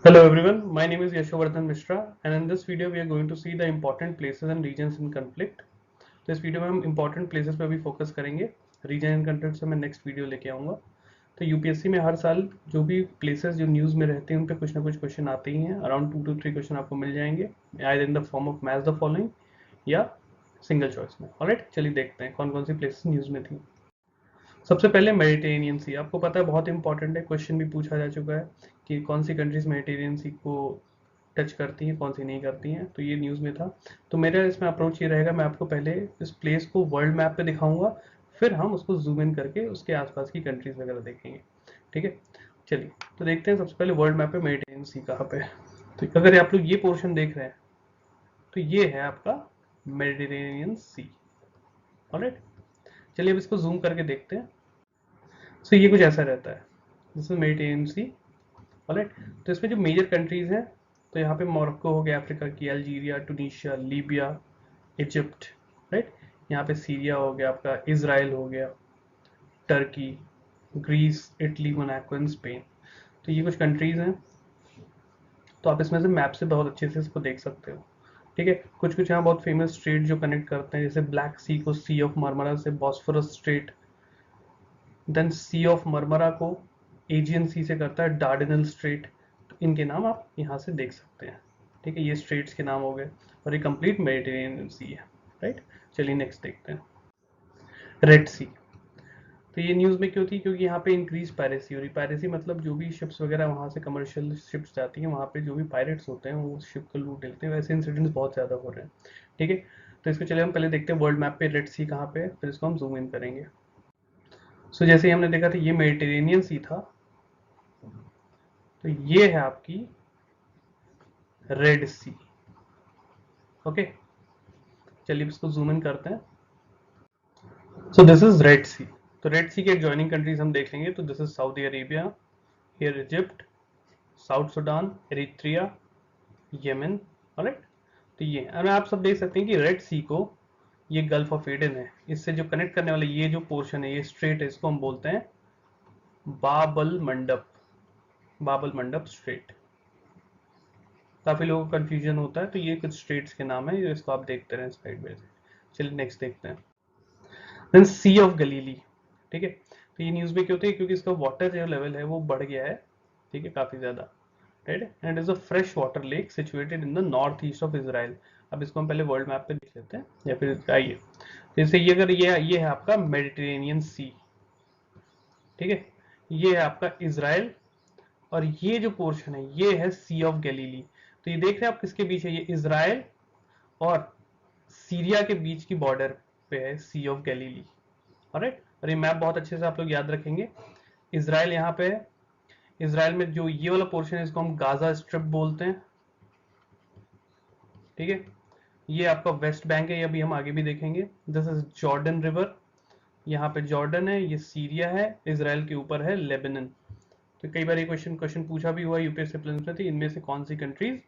Hello everyone, my name is Yashovardhan Mishra and in this video we are going to see the important places and regions in conflict. तो इस video में हम important places पे भी focus करेंगे. Reason इन conflict से मैं next video लेके आऊँगा. तो यूपीएससी में हर साल जो भी प्लेसेस जो न्यूज़ में रहते हैं उन पे कुछ ना कुछ क्वेश्चन आते ही हैं. अराउंड 2 to 3 क्वेश्चन आपको मिल जाएंगे either in the form of match the following या सिंगल चॉइस में. ऑलराइट, चलिए देखते हैं कौन कौन सी प्लेसेस न्यूज़ में थी. सबसे पहले मेडिटेरेनियन सी, आपको पता है बहुत इंपॉर्टेंट है, क्वेश्चन भी पूछा जा चुका है कि कौन सी कंट्रीज मेडिटेरेनियन सी को टच करती हैं, कौन सी नहीं करती हैं. तो ये न्यूज़ में था. तो मेरा इसमें अप्रोच ये रहेगा, मैं आपको पहले इस प्लेस को वर्ल्ड मैप पे दिखाऊंगा, फिर हम उसको जूम इन करके उसके आसपास की कंट्रीज वगैरह देखेंगे. ठीक है, चलिए तो देखते हैं. सबसे पहले वर्ल्ड मैप पे मेडिटेरेनियन सी कहाँ पे है. तो अगर आप लोग ये पोर्शन देख रहे हैं तो ये है आपका मेडिटेरेनियन सी. ऑलराइट, चलिए अब इसको जूम करके देखते हैं. सो ये कुछ ऐसा रहता है, this is Mediterranean Sea. Alright, तो इसमें जो मेजर कंट्रीज हैं, तो यहाँ पे मोरक्को हो गया अफ्रीका की, Algeria, Tunisia, Libya, Egypt. Right, यहाँ पे सीरिया हो गया आपका, इजराइल हो गया, Turkey, Greece, Italy, Monaco and Spain. तो ये कुछ कंट्रीज हैं. तो आप इसमें से मैप से बहुत अच्छे से इसको देख सकते हो. ठीक है, कुछ कुछ यहाँ बहुत फेमस स्ट्रेट जो कनेक्ट करते हैं, जैसे ब्लैक सी को सी ऑफ मरमरा से Bosphorus Strait, then Sea of Marmara को एजियन सी से करता है डार्डेनल स्ट्रेट. तो इनके नाम आप यहाँ से देख सकते हैं. ठीक है, ये स्ट्रेट्स के नाम हो गए और ये कंप्लीट मेडिटेरेनियन सी है. राइट, चलिए नेक्स्ट देखते हैं. रेड सी. तो ये न्यूज़ में क्यों थी, क्योंकि यहाँ पे इंक्रीज पायरेसी हो रही. पायरेसी मतलब जो भी शिप्स वगैरह वहाँ से कमर्शियल शिप्स जाती हैं, वहाँ पे जो भी पायरेट्स होते हैं वो शिप को लूट लेते हैं. वैसे इंसिडेंट्स बहुत ज़्यादा हो रहे हैं. ठीक है, तो इसको चलिए हम पहले देखते हैं वर्ल्ड मैप पे रेड सी कहाँ पे है, फिर इसको हम जूम इन करेंगे. सो जैसे ही हमने देखा था ये मेडिटेरेनियन सी था, तो ये है आपकी रेड सी. ओके, चलिए इसको जूम इन करते हैं. सो दिस इज रेड सी. तो रेड सी के एडजॉइनिंग कंट्रीज हम देख लेंगे. तो this is Saudi Arabia, here Egypt, south Sudan, Eritrea, Yemen. Alright, तो ये और आप सब देख सकते हैं कि रेड सी को, ये गल्फ ऑफ एडन है, इससे जो कनेक्ट करने वाले ये जो पोर्शन है, ये स्ट्रेट है, इसको हम बोलते हैं बाबल मंडप. बाबल मंडप स्ट्रेट. काफी लोगों को कंफ्यूजन होता है, तो ये कुछ स्टेट्स के नाम है, इसको आप देखते रहें स्लाइड में. चलिए नेक्स्ट देखते हैं. देन सी ऑफ गलीली. ठीक है, तो ये न्यूज में क्यों होती है, क्योंकि इसका वाटर जो लेवल है वो बढ़ गया है. ठीक है, काफी ज्यादा. Right, and is a fresh water lake situated in the north east of Israel. अब इसको हम पहले वर्ल्ड मैप पे देख लेते हैं, या फिर आइए. जैसे ये अगर ये है आपका मेडिटेरेनियन सी. ठीक है, ये है आपका इजराइल, और ये जो पोर्शन है ये है सी ऑफ गलीली. तो ये देख रहे हैं आप किसके बीच है, ये इजराइल और सीरिया के बीच की बॉर्डर पे है सी ऑफ गलीली. ऑलराइट, और ये मैप बहुत अच्छे से आप लोग याद रखेंगे. इजराइल यहाँ पे है. इजराइल में जो ये वाला पोर्शन है इसको हम गाजा स्ट्रिप बोलते हैं. ठीक है, ये आपका वेस्ट बैंक है, ये अभी हम आगे भी देखेंगे. दिस इज जॉर्डन रिवर, यहाँ पे जॉर्डन है, ये सीरिया है, इजराइल के ऊपर है लेबनन. तो कई बार ये क्वेश्चन पूछा भी हुआ यूपीएससी प्रीलिम्स में, थी इनमें से कौन सी कंट्रीज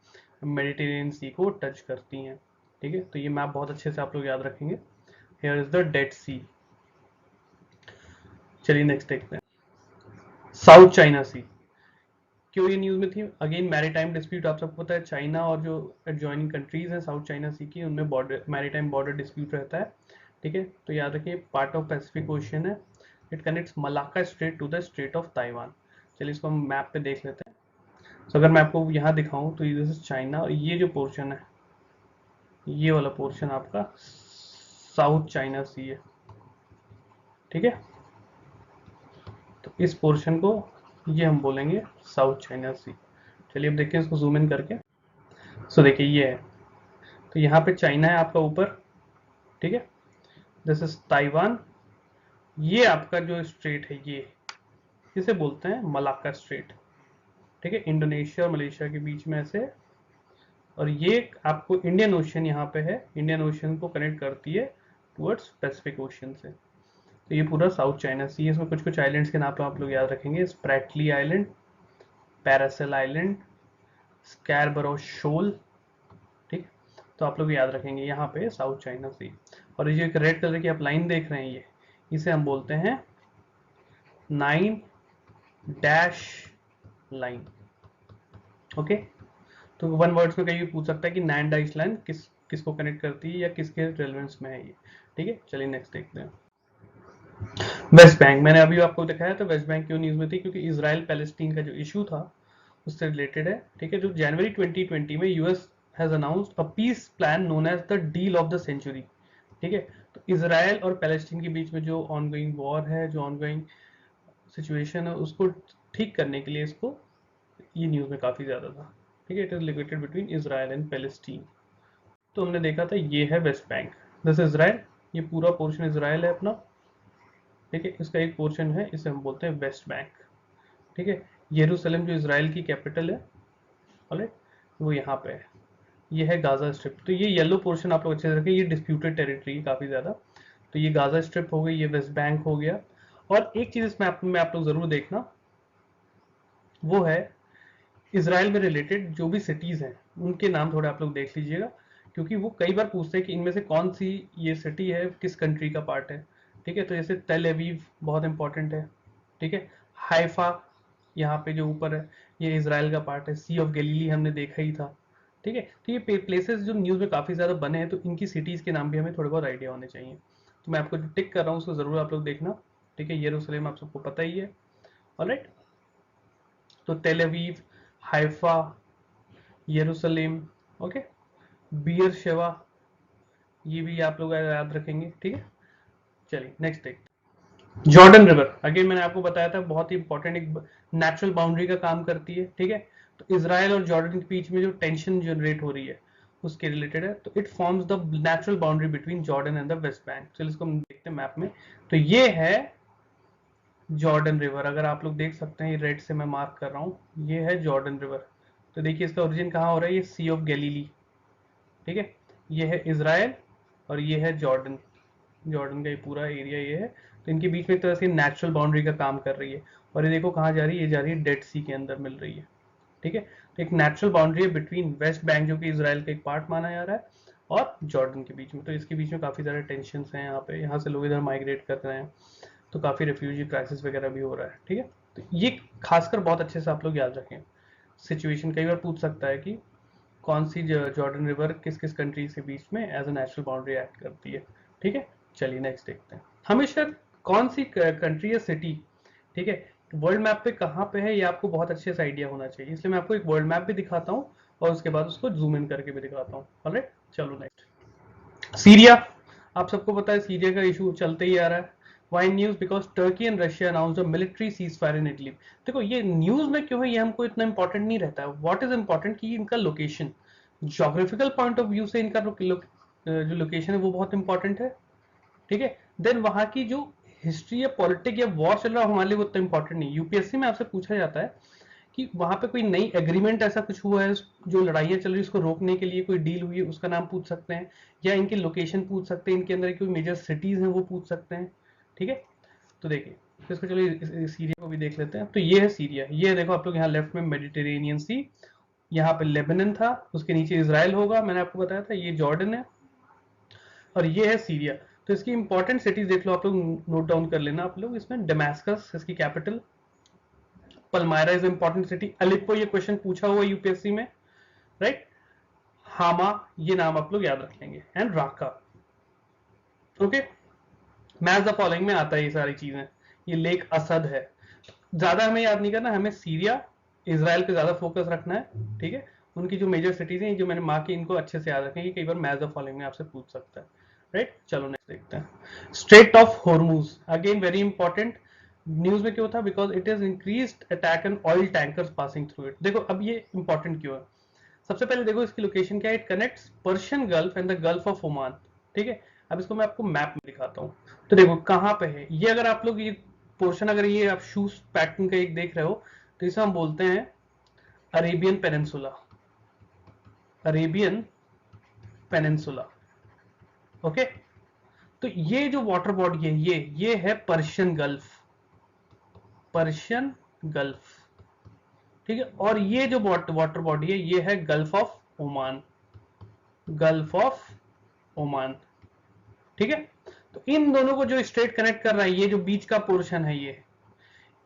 मेडिटेरेनियन सी को टच करती हैं. ठीक है, तो ये मैप बहुत अच्छे से आप लोग याद रखेंगे. हियर इज द डेड सी. चलिए नेक्स्ट देखते हैं. साउथ चाइना सी. क्यों ये न्यूज में थी, अगेन मैरीटाइम डिस्प्यूट. आप सबको पता है चाइना और जो एडजॉइनिंग कंट्रीज हैं साउथ चाइना सी की, उनमें बॉर्डर मैरीटाइम बॉर्डर डिस्प्यूट रहता है. ठीक है, तो याद रखिए पार्ट ऑफ पैसिफिक ओशियन है. It connects Malacca Strait to the Strait of Taiwan. चलिए इसको हम मैप पे देख लेते हैं. तो अगर मैं आपको यहाँ दिखाऊं तो ये चाइना, और ये जो पोर्शन है, ये वाला पोर्शन आपका साउथ चाइना सी है. ठीक है, तो इस पोर्शन को ये हम बोलेंगे साउथ चाइना सी. चलिए अब देखिए इसको जूम इन करके. सो देखिए ये है, तो यहाँ पे चाइना है आपका ऊपर. ठीक है, दिस इज ताइवान. ये आपका जो स्ट्रेट है ये, इसे बोलते हैं मलाक्का स्ट्रेट. ठीक है, इंडोनेशिया और मलेशिया के बीच में ऐसे. और ये आपको इंडियन ओशियन यहाँ पे है, इंडियन ओशियन को कनेक्ट करती है टुवर्ड्स पैसिफिक ओशियन से. तो ये पूरा साउथ चाइना सी है. इसमें कुछ कुछ आइलैंड्स के नाम आप लोग याद रखेंगे. स्प्रैटली आइलैंड, पैरासेल आइलैंड, स्कैरबरो शोल. ठीक, तो आप लोग याद रखेंगे यहाँ पे साउथ चाइना सी. और ये जो एक रेड कलर की आप लाइन देख रहे हैं, ये इसे हम बोलते हैं 9 डैश लाइन. ओके, तो वन वर्ड्स में कहीं भी पूछ सकता है कि नैंड आइसलैंड किसको कनेक्ट करती है या किसके रेलेवेंस में है ये। ठीक है, चलिए नेक्स्ट देखते हैं। वेस्ट बैंक, मैंने अभी आपको दिखाया था वेस्ट बैंक क्यों न्यूज में थी, क्योंकि इसराइल पैलेस्टीन का जो इशू था उससे रिलेटेड है। ठीक है, जो जनवरी 2020 में US has announced a peace plan known as the deal of the century. ठीक है, तो इसराइल और पैलेस्टीन के बीच में जो ऑनगोइंग वॉर है, जो ऑनगोइंग सिचुएशन है, उसको ठीक करने के लिए इसको ये न्यूज में काफी ज्यादा था। ठीक है, it is located between Israel and Palestine. तो हमने देखा था ये है वेस्ट बैंक, दिस इसराइल, ये पूरा पोर्शन इसराइल है अपना। ठीक है, इसका एक पोर्शन है, इसे हम बोलते हैं वेस्ट बैंक। ठीक है, यरूशलेम जो इसराइल की कैपिटल है, ऑलराइट, वो यहाँ पे है। ये है गाजा स्ट्रिप। तो ये येलो पोर्शन आप लोग अच्छे से रखें, ये डिस्प्यूटेड टेरिटरी है काफी ज्यादा। तो ये गाजा स्ट्रिप हो गई, ये वेस्ट बैंक हो गया। और एक चीज इसमें आप लोग जरूर देखना, वो है इसराइल में रिलेटेड जो भी सिटीज हैं उनके नाम थोड़े आप लोग देख लीजिएगा, क्योंकि वो कई बार पूछते हैं कि इनमें से कौन सी ये सिटी है, किस कंट्री का पार्ट है। ठीक है, तो जैसे तेल अवीव बहुत इंपॉर्टेंट है। ठीक है, हाइफा यहाँ पे जो ऊपर है ये इसराइल का पार्ट है। सी ऑफ गलीली हमने देखा ही था। ठीक है, तो ये प्लेसेस जो न्यूज में काफी ज्यादा बने हैं, तो इनकी सिटीज के नाम भी हमें थोड़े बहुत आइडिया होने चाहिए। तो मैं आपको जो टिक कर रहा हूँ उसको जरूर आप लोग देखना। ठीक है, यरूशलेम आप सबको पता ही है, ऑलराइट। तो तेल अवीव, हाइफा, यरूशलेम, ओके, बियर शेवा, ये भी आप लोग याद रखेंगे। ठीक है, चलिए नेक्स्ट देखते। जॉर्डन रिवर, अगेन मैंने आपको बताया था बहुत ही इंपॉर्टेंट एक नेचुरल बाउंड्री का काम करती है। ठीक है, तो इसराइल और जॉर्डन के बीच में जो टेंशन जनरेट हो रही है उसके रिलेटेड है। तो it forms the natural boundary between Jordan and the West Bank. चलिए इसको हम देखते हैं मैप में। तो ये है जॉर्डन रिवर, अगर आप लोग देख सकते हैं ये रेड से मैं मार्क कर रहा हूँ, ये है जॉर्डन रिवर। तो देखिए इसका ओरिजिन कहाँ हो रहा है, ये सी ऑफ गैलीली। ठीक है, ये है इसराइल और ये है जॉर्डन, जॉर्डन का ये पूरा एरिया ये है। तो इनके बीच में एक तरह से नेचुरल बाउंड्री का काम कर रही है। और ये देखो कहाँ जा रही है, ये जा रही है डेड सी के अंदर मिल रही है। ठीक है, तो एक नेचुरल बाउंड्री है बिटवीन वेस्ट बैंक जो कि इसराइल का एक पार्ट माना जा रहा है और जॉर्डन के बीच में। तो इसके बीच में काफी सारे टेंशन हैं यहाँ पे, यहाँ से लोग इधर माइग्रेट कर रहे हैं, तो काफी रिफ्यूजी क्राइसिस वगैरह भी हो रहा है। ठीक है, तो ये खासकर बहुत अच्छे से आप लोग याद रखें। सिचुएशन कई बार पूछ सकता है कि कौन सी जॉर्डन रिवर किस किस कंट्री के बीच में as a natural boundary act करती है। ठीक है, चलिए नेक्स्ट देखते हैं। हमेशा कौन सी कंट्री या सिटी, ठीक है, वर्ल्ड मैप पे कहाँ पे है ये आपको बहुत अच्छे से आइडिया होना चाहिए, इसलिए मैं आपको एक वर्ल्ड मैप भी दिखाता हूँ और उसके बाद उसको जूम इन करके भी दिखाता हूँ। ऑलराइट, चलो नेक्स्ट। सीरिया, आप सबको पता है सीरिया का इशू चलते ही आ रहा है। Why news, because Turkey and Russia announce a military cease fire in Italy. देखो ये न्यूज में क्यों है ये हमको इतना इंपॉर्टेंट नहीं रहता है, व्हाट इज इंपॉर्टेंट कि इनका location, geographical point of view से इनका जो लोकेशन है वो बहुत इंपॉर्टेंट है। ठीक है, देन वहां की जो हिस्ट्री या पॉलिटिक या वॉर चल रहा है हमारे लिए वो उतना इंपॉर्टेंट नहीं। यूपीएससी में आपसे पूछा जाता है कि वहां पे कोई नई एग्रीमेंट ऐसा कुछ हुआ है, जो लड़ाइयां चल रही है उसको रोकने के लिए कोई डील हुई है उसका नाम पूछ सकते हैं, या इनकी लोकेशन पूछ सकते हैं, इनके अंदर कोई मेजर सिटीज हैं वो पूछ सकते हैं। ठीक है, तो देखिए इसको चलिए सीरिया को भी देख लेते हैं। तो ये है सीरिया, ये देखो आप लोग यहाँ लेफ्ट में मेडिटेरेनियन सी, यहाँ पे लेबनान था, उसके नीचे इसराइल होगा, मैंने आपको बताया था, ये जॉर्डन है और ये है सीरिया। तो इसकी इंपॉर्टेंट सिटीज देख लो आप लोग, नोट डाउन कर लेना आप लोग इसमें। डमास्कस इसकी कैपिटल, पलमायरा इज इंपॉर्टेंट सिटी, अलिप्पो ये क्वेश्चन पूछा हुआ यूपीएससी में, राइट, हामा ये नाम आप लोग याद रख लेंगे, and Raka. Okay, match the following में आता है ये सारी चीजें। ये लेक असद है, ज्यादा हमें याद नहीं करना, हमें सीरिया इसराइल पे ज्यादा फोकस रखना है। ठीक है, उनकी जो मेजर सिटीज हैं जो मैंने मार्क की इनको अच्छे से याद रखेंगे, कई बार मैच द फॉलोइंग में आपसे पूछ सकता है। राइट, चलो नेक्स्ट देखते हैं। Straight of Hormuz, again very important, news में क्यों था, because it is increased attack and oil tankers passing through it. देखो अब ये इंपॉर्टेंट क्यों है, सबसे पहले देखो इसकी लोकेशन क्या है, it connects Persian gulf and the gulf of Oman. ठीक है, अब इसको मैं आपको मैप में दिखाता हूँ। तो देखो कहाँ पे है ये, अगर आप लोग ये पोर्शन, अगर ये आप शूज पैटर्न का एक देख रहे हो, तो इसे हम बोलते हैं Arabian peninsula, Arabian peninsula. Okay, तो ये जो वाटर बॉडी है ये है पर्शियन गल्फ, पर्शियन गल्फ। ठीक है, और ये जो वाटर बॉडी है ये है gulf of Oman, gulf of Oman. ठीक है, तो इन दोनों को जो स्ट्रेट कनेक्ट कर रहा है, ये जो बीच का पोर्शन है ये,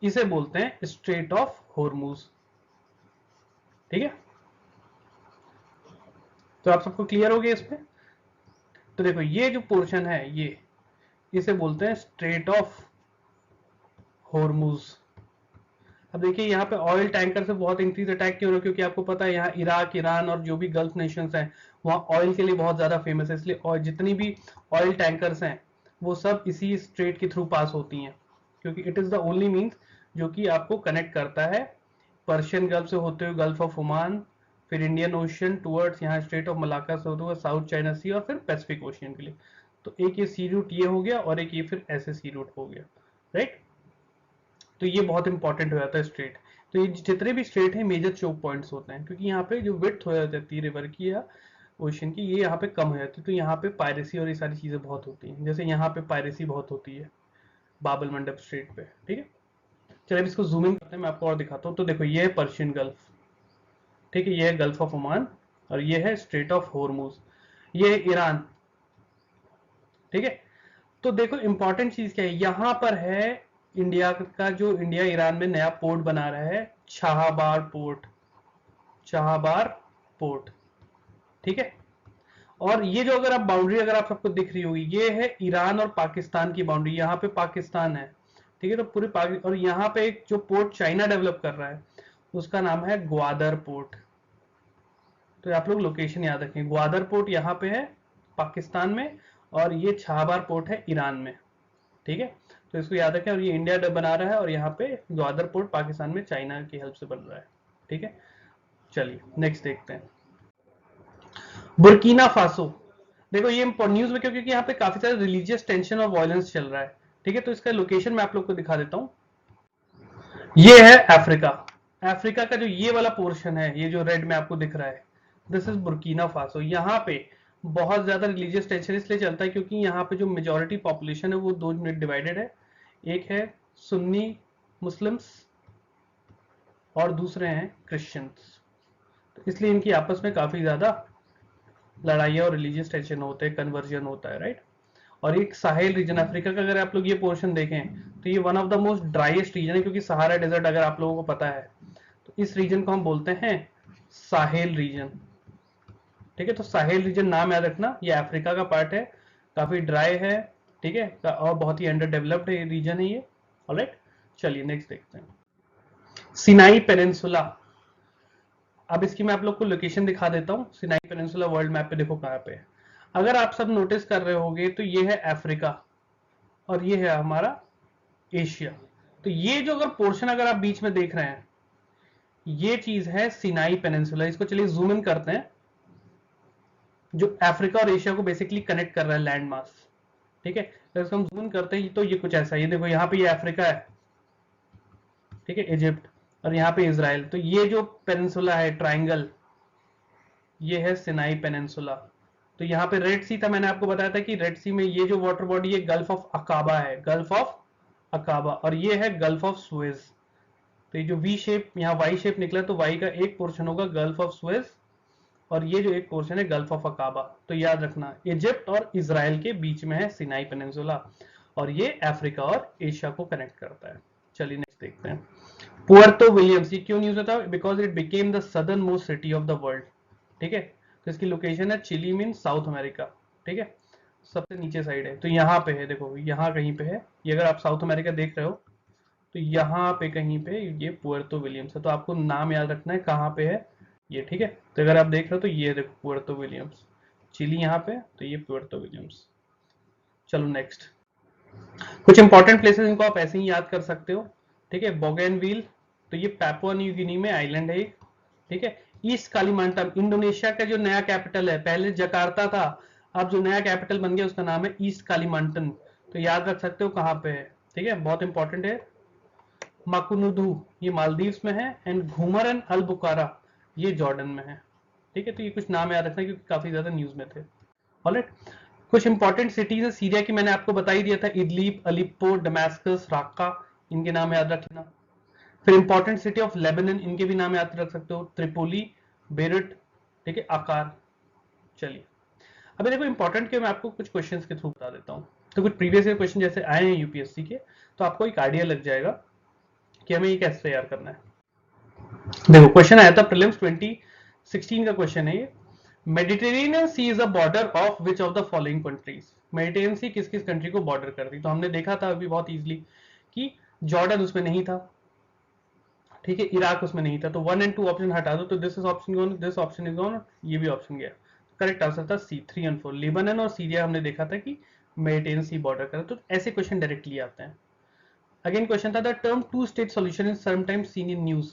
इसे बोलते हैं स्ट्रेट ऑफ हॉर्मूज। ठीक है, तो आप सबको क्लियर हो गया इसमें। तो देखो ये जो पोर्शन है ये, इसे बोलते हैं स्ट्रेट ऑफ हॉर्मुज। अब देखिए यहाँ पे ऑयल टैंकर से बहुत इंक्रीज अटैक क्यों हो रहा है, क्योंकि आपको पता है यहाँ इराक, ईरान और जो भी गल्फ नेशंस हैं वहाँ ऑयल के लिए बहुत ज्यादा फेमस है, इसलिए और जितनी भी ऑयल टैंकर्स हैं वो सब इसी स्ट्रेट के थ्रू पास होती हैं, क्योंकि it is the only means जो कि आपको कनेक्ट करता है पर्शियन गल्फ से होते हुए गल्फ ऑफ ओमान, फिर इंडियन ओशन टुवर्ड्स यहाँ स्ट्रेट ऑफ मलाक्का से होते हुए साउथ चाइना सी और फिर पैसिफिक ओशियन के लिए। तो एक ये सी रूट ये हो गया और एक ये फिर ऐसे सी रूट हो गया, राइट। तो ये बहुत इंपॉर्टेंट हो जाता है स्ट्रेट। तो ये जितने भी स्ट्रेट हैं मेजर चोक पॉइंट्स होते हैं, क्योंकि यहाँ पे जो विड्थ हो जाती है रिवर की या ओशन की, ये यहाँ पे कम हो जाती है, तो यहाँ पे पायरेसी और ये सारी चीजें बहुत होती हैं। जैसे यहाँ पे पायरेसी बहुत होती है बाबल मंडप स्ट्रेट पे, ठीक है। चलिए अब इसको जूम इन करते हैं, मैं आपको और दिखाता हूँ। तो देखो ये है पर्शियन गल्फ, ठीक है, ये है गल्फ ऑफ ओमान और ये है स्ट्रेट ऑफ हॉर्मुज, ये है ईरान, ठीक है। तो देखो इंपॉर्टेंट चीज क्या है, यहां पर है इंडिया का, जो इंडिया ईरान में नया पोर्ट बना रहा है, चाहबार पोर्ट, चाहबार पोर्ट, ठीक है। और ये जो अगर आप बाउंड्री अगर आप सबको दिख रही होगी, ये है ईरान और पाकिस्तान की बाउंड्री, यहाँ पे पाकिस्तान है, ठीक है। तो पूरी और यहाँ पे एक जो पोर्ट चाइना डेवलप कर रहा है उसका नाम है ग्वादर पोर्ट। तो आप लोग लोकेशन याद रखें, ग्वादर पोर्ट यहाँ पे है पाकिस्तान में और ये चाहबार पोर्ट है ईरान में, ठीक है। तो इसको याद रखें, और ये इंडिया बना रहा है और यहाँ पे ग्वादर पोर्ट पाकिस्तान में चाइना की हेल्प से बन रहा है, ठीक है। चलिए नेक्स्ट देखते हैं, बुर्किना फासो। देखो ये न्यूज में क्योंकि यहाँ पे काफी सारे रिलीजियस टेंशन और वायलेंस चल रहा है, ठीक है। तो इसका लोकेशन मैं आप लोग को दिखा देता हूँ, ये है अफ्रीका। अफ्रीका का जो ये वाला पोर्शन है, ये जो रेड में आपको दिख रहा है, दिस इज बुर्किना फासो। यहाँ पे बहुत ज्यादा रिलीजियस टेंशन इसलिए चलता है क्योंकि यहाँ पे जो मेजॉरिटी पॉपुलेशन है वो दो में डिवाइडेड है, एक है सुन्नी मुस्लिम्स और दूसरे हैं क्रिश्चियंस। तो इसलिए इनकी आपस में काफी ज्यादा लड़ाई और रिलीजियस टेंशन होते हैं, कन्वर्जन होता है, राइट। और एक साहेल रीजन अफ्रीका का अगर आप लोग ये पोर्शन देखें तो ये one of the most driest region है, क्योंकि सहारा डेजर्ट अगर आप लोगों को पता है तो इस रीजन को हम बोलते हैं साहेल रीजन, ठीक है। तो साहेल रीजन नाम याद रखना, ये अफ्रीका का पार्ट है, काफी ड्राई है, ठीक है, और बहुत ही अंडर डेवलप्ड रीजन है ये, ऑलराइट। चलिए नेक्स्ट देखते हैं, सिनाई पेनिनसुला। अब इसकी मैं आप लोग को लोकेशन दिखा देता हूँ, सिनाई पेनिनसुला वर्ल्ड मैप पे देखो कहाँ पे है। अगर आप सब नोटिस कर रहे होंगे तो ये है अफ्रीका और ये है हमारा एशिया। तो ये जो अगर पोर्शन अगर आप बीच में देख रहे हैं, ये चीज है सिनाई पेनिनसुला। इसको चलिए जूम इन करते हैं, जो अफ्रीका और एशिया को बेसिकली कनेक्ट कर रहा है लैंड मास, ठीक है। तो इसको हम जूम इन करते हैं तो ये कुछ ऐसा, ये देखो यहाँ पे ये अफ्रीका है, ठीक है, इजिप्ट, और यहाँ पे इजराइल। तो ये जो पेनिनसुला है ट्राइंगल, ये है सिनाई पेनिनसुला। तो यहाँ पे रेड सी था, मैंने आपको बताया था कि रेड सी में ये जो वाटर बॉडी है गल्फ ऑफ अकाबा है, गल्फ ऑफ अकाबा, और ये है गल्फ ऑफ सुएज। तो ये जो वी शेप यहाँ वाई शेप निकला, तो वाई का एक पोर्शन होगा गल्फ ऑफ सुएज और ये जो एक पोर्शन है गल्फ ऑफ अकाबा। तो याद रखना इजिप्ट और इजराइल के बीच में है सिनाई पेनिनसुला और ये अफ्रीका और एशिया को कनेक्ट करता है। चलिए नेक्स्ट देखते हैं, पुएर्तो विलियम्स। ये क्यों न्यूज होता है, because it became the southern most city of the world, ठीक है। तो इसकी लोकेशन है चिली मीन साउथ अमेरिका, ठीक है, सबसे नीचे साइड है। तो यहाँ पे है, देखो यहाँ कहीं पे है ये, अगर आप साउथ अमेरिका देख रहे हो तो यहाँ पे कहीं पे ये पुएर्तो विलियम्स है। तो आपको नाम याद रखना है कहाँ पे है ये, ठीक है। तो अगर आप देख रहे हो तो ये देखो पुएर्तो विलियम्स, चिली यहाँ पे, तो ये पुएर्तो विलियम्स। चलो नेक्स्ट, कुछ इंपॉर्टेंट प्लेसेस इनको आप ऐसे ही याद कर सकते हो, ठीक है। बोगेनविल, तो ये पैपुआ न्यू गिनी में आइलैंड है, ठीक है। ईस्ट कालीमांटन, इंडोनेशिया का जो नया कैपिटल है, पहले जकार्ता था, अब जो नया कैपिटल बन गया उसका नाम है ईस्ट कालीमांटन। तो याद रख सकते हो कहाँ पे है, ठीक है, बहुत इंपॉर्टेंट है। माकुनुदू, ये मालदीव्स में है, एंड घुमरन अल बुकारा ये जॉर्डन में है, ठीक है। तो ये कुछ नाम याद रखना क्योंकि काफी ज्यादा न्यूज में थे, ऑलराइट। कुछ इंपॉर्टेंट सिटीज है सीरिया की, मैंने आपको बता ही दिया था, इदलीब, अलिप्पो, डमास्कस, राक्का, इनके नाम याद रखना। फिर इंपॉर्टेंट सिटी ऑफ लेबनन, इनके भी नाम याद रख सकते हो, त्रिपोली, बेरुट, ठीक है, आकार। चलिए अभी देखो इंपॉर्टेंट के मैं आपको कुछ क्वेश्चंस के थ्रू बता देता हूँ। तो कुछ प्रीवियस ईयर क्वेश्चन जैसे आए हैं यूपीएससी के, तो आपको एक आइडिया लग जाएगा कि हमें ये कैसे तैयार करना है। देखो क्वेश्चन आया था प्रीलिम्स 2016 का क्वेश्चन है ये। Mediterranean sea is a border of which of the following countries. Mediterranean sea किस किस कंट्री को बॉर्डर करती, तो हमने देखा था अभी बहुत इजीली कि जॉर्डन उसमें नहीं था, ठीक है, इराक उसमें नहीं था, तो 1 एंड 2 ऑप्शन हटा दो, तो this is option gone, this option is gone, ये भी ऑप्शन गया। करेक्ट आंसर था सी, 3 एंड 4। लेबनान और सीरिया हमने देखा था कि मेडिटेरियन सी बॉर्डर कर, तो ऐसे क्वेश्चन डायरेक्टली आते हैं। अगेन क्वेश्चन था the term two state solution is sometimes seen in news,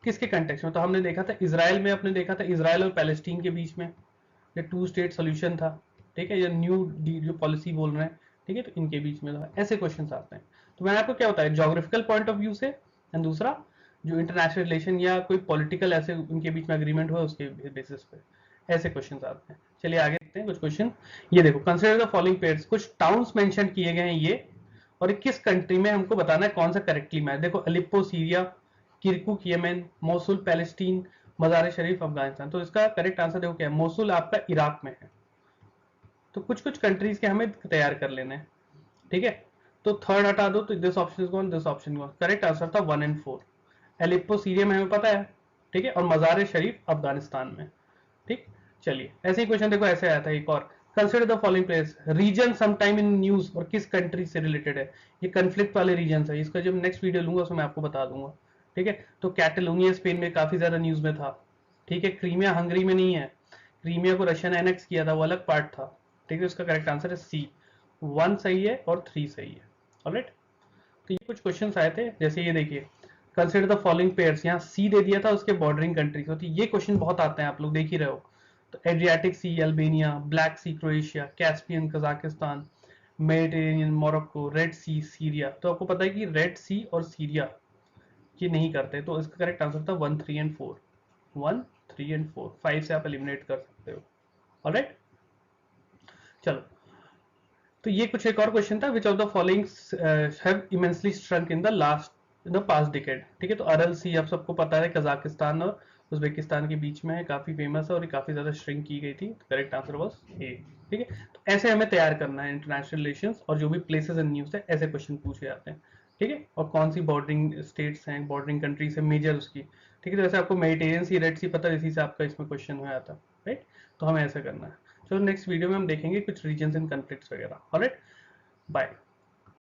किसके कंटेक्स्ट में, तो हमने देखा था इजराइल में, अपने देखा था इजराइल और पैलेस्टीन के बीच में ये टू स्टेट सॉल्यूशन था, ठीक है, ये न्यू जो पॉलिसी बोल रहे हैं, ठीक है, तो इनके बीच में था, ऐसे क्वेश्चन आते हैं। तो मैंने आपको क्या बताया, ज्योग्राफिकल पॉइंट ऑफ व्यू से, एंड दूसरा जो इंटरनेशनल रिलेशन या कोई पॉलिटिकल ऐसे उनके बीच में एग्रीमेंट हुआ उसके बेसिस पे ऐसे क्वेश्चन आते हैं। चलिए आगे देखते हैं कुछ क्वेश्चन। ये देखो, कंसिडर द फॉलोइंग पेयर्स, कुछ टाउन्स मेंशन किए गए हैं ये, और किस कंट्री में, हमको बताना है कौन सा करेक्टली मैच। देखो Aleppo Syria, Kirkuk Yemen, Mosul Palestine, Mazar Sharif Afghanistan, तो इसका करेक्ट आंसर देखो क्या है, मोसुल आपका इराक में है। तो कुछ कुछ कंट्रीज के हमें तैयार कर लेने हैं, ठीक है। तो थर्ड हटा दो, तो this option is gone, this option gone, correct answer था 1 एंड 4। एलिप्पो सीरिया में हमें पता है, ठीक है, और मजार शरीफ अफगानिस्तान में, ठीक। चलिए ऐसे ही क्वेश्चन देखो, ऐसे आया था एक और, consider the following place, region sometime in news, और किस कंट्री से रिलेटेड है, ये कंफ्लिक्ट वाले रीजन है, इसका जब नेक्स्ट वीडियो लूंगा उसमें मैं आपको बता दूंगा, ठीक है। तो कैटलोनिया स्पेन में काफी ज्यादा न्यूज में था, ठीक है, क्रीमिया हंगरी में नहीं है, क्रीमिया को रशिया ने एनेक्स किया था, वो अलग पार्ट था, ठीक है, उसका करेक्ट आंसर है सी, 1 सही है और 3 सही है। ऑलराइट, तो ये कुछ क्वेश्चंस आए थे, जैसे ये देखिए, कंसिडर द फॉलोइंग पेयर्स, यहाँ सी दे दिया था, उसके बॉर्डरिंग कंट्रीज होती, ये क्वेश्चन बहुत आते हैं, आप लोग देख ही रहे हो। तो Adriatic sea Albania, black sea Croatia, Caspian Kazakhstan, Mediterranean Morocco, red sea Syria, तो आपको पता है कि रेड सी और सीरिया ये नहीं करते, तो इसका करेक्ट आंसर था 1 3 एंड 4, 1 3 एंड 4, 5 से आप एलिमिनेट कर सकते हो। ऑलराइट, चलो, तो ये कुछ एक और क्वेश्चन था, विच of the following have immensely shrunk in the last in the past decade, ठीक है, तो अरल सी आप सबको पता है कजाकिस्तान और उज्बेकिस्तान के बीच में है, काफी फेमस है और ये काफी ज्यादा श्रिंक की गई थी, करेक्ट आंसर वाज ए, ठीक है। तो ऐसे हमें तैयार करना है इंटरनेशनल रिलेशंस, और जो भी प्लेसेस एंड न्यूज है ऐसे क्वेश्चन पूछे जाते हैं, ठीक है, और कौन सी बॉर्डरिंग स्टेट्स हैं, बॉर्डरिंग कंट्रीज है मेजर उसकी, ठीक है, तो ऐसे आपको मेडिटेरियन सी, रेड सी पता है, इसी से आपका इसमें क्वेश्चन हो जाता है, राइट, तो हमें ऐसा करना है। चलो नेक्स्ट वीडियो में हम देखेंगे कुछ रीजन्स एंड कॉन्फ्लिक्ट्स वगैरह। Alright, bye.